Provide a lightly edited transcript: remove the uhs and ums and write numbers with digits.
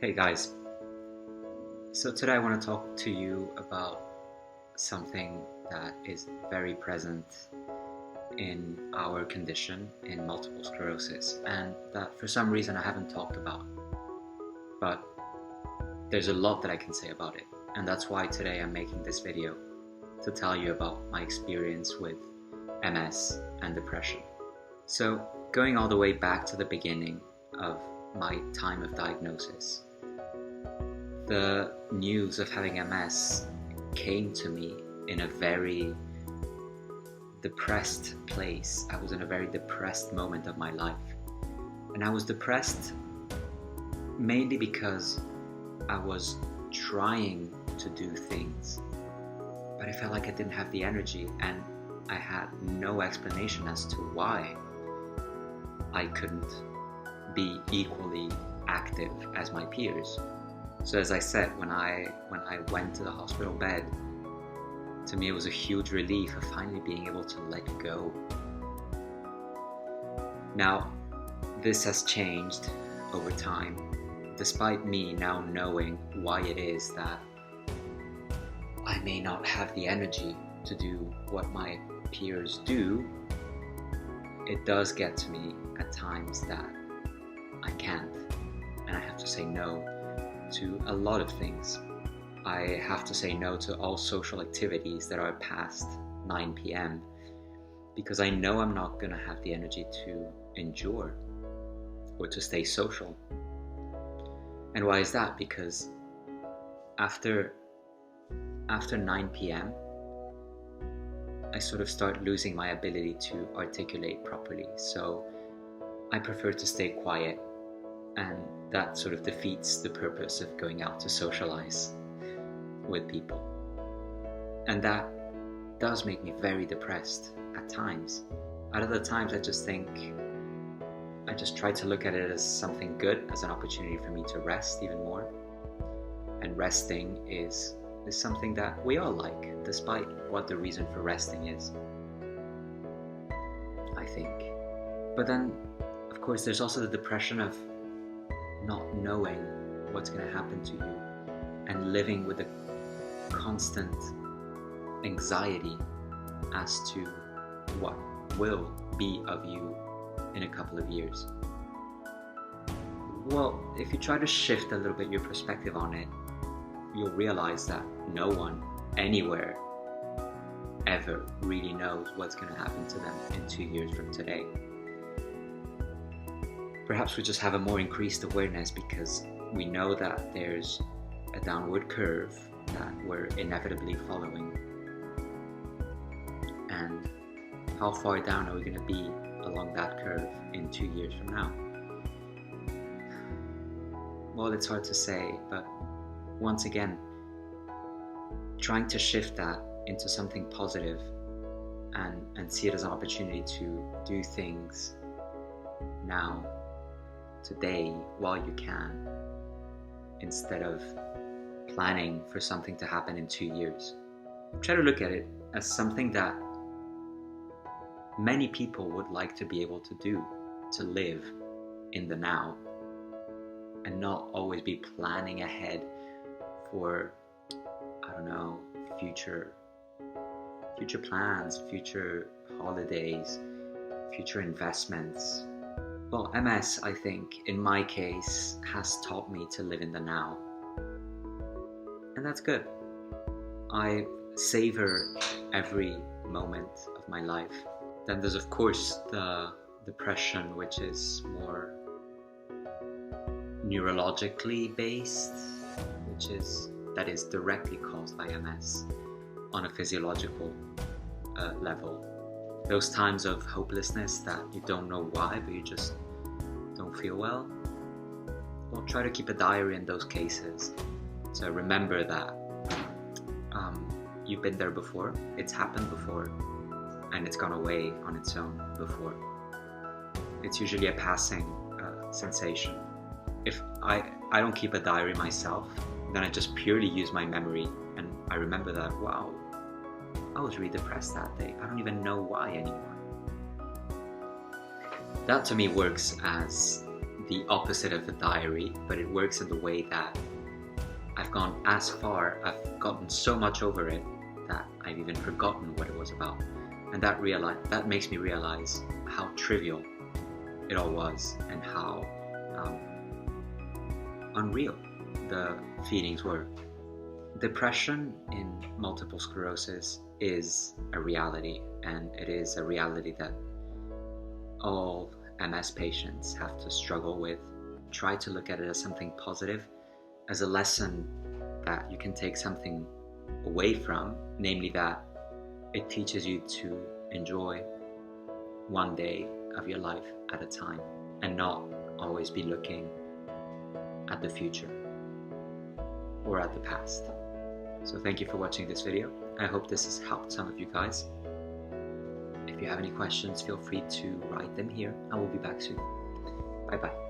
Hey guys, so today I want to talk to you about something that is very present in our condition in multiple sclerosis and that for some reason I haven't talked about. But there's a lot that I can say about it, and that's why today I'm making this video to tell you about my experience with MS and depression. So going all the way back to the beginning of my time of diagnosis, the news of having MS came to me in a very depressed place. I was in a very depressed moment of my life. And I was depressed mainly because I was trying to do things, but I felt like I didn't have the energy, and I had no explanation as to why I couldn't be equally active as my peers. So as I said, when I went to the hospital bed, to me it was a huge relief of finally being able to let go. Now, this has changed over time, despite me now knowing why it is that I may not have the energy to do what my peers do. It does get to me at times that I can't, and I have to say no to a lot of things. I have to say no to all social activities that are past 9 p.m. because I know I'm not going to have the energy to endure or to stay social. And why is that? Because after 9 p.m. I sort of start losing my ability to articulate properly, so I prefer to stay quiet, and that sort of defeats the purpose of going out to socialize with people. And that does make me very depressed at times. At other times I just try to look at it as something good, as an opportunity for me to rest even more. And resting is something that we all like, despite what the reason for resting is, I think. But then, of course, there's also the depression of not knowing what's going to happen to you and living with a constant anxiety as to what will be of you in a couple of years. Well, if you try to shift a little bit your perspective on it, you'll realize that no one anywhere ever really knows what's going to happen to them in 2 years from today. Perhaps we just have a more increased awareness because we know that there's a downward curve that we're inevitably following. And how far down are we going to be along that curve in 2 years from now? Well, it's hard to say, but once again, trying to shift that into something positive and see it as an opportunity to do things now, today, while you can, instead of planning for something to happen in 2 years. Try to look at it as something that many people would like to be able to do, to live in the now and not always be planning ahead for, I don't know, future plans, future holidays, future investments. Well, MS, I think, in my case, has taught me to live in the now. And that's good. I savor every moment of my life. Then there's, of course, the depression, which is more neurologically based, that is directly caused by MS on a physiological level. Those times of hopelessness that you don't know why, but you just don't feel well. Well, try to keep a diary in those cases. So remember that you've been there before, it's happened before, and it's gone away on its own before. It's usually a passing sensation. If I don't keep a diary myself, then I just purely use my memory, and I remember that, wow, I was really depressed that day. I don't even know why anymore. That to me works as the opposite of a diary, but it works in the way that I've gone as far, I've gotten so much over it that I've even forgotten what it was about. And that makes me realize how trivial it all was and how unreal the feelings were. Depression in multiple sclerosis is a reality, and it is a reality that all MS patients have to struggle with. Try to look at it as something positive, as a lesson that you can take something away from, namely that it teaches you to enjoy one day of your life at a time and not always be looking at the future or at the past. So thank you for watching this video. I hope this has helped some of you guys. If you have any questions, feel free to write them here. I will be back soon. Bye bye.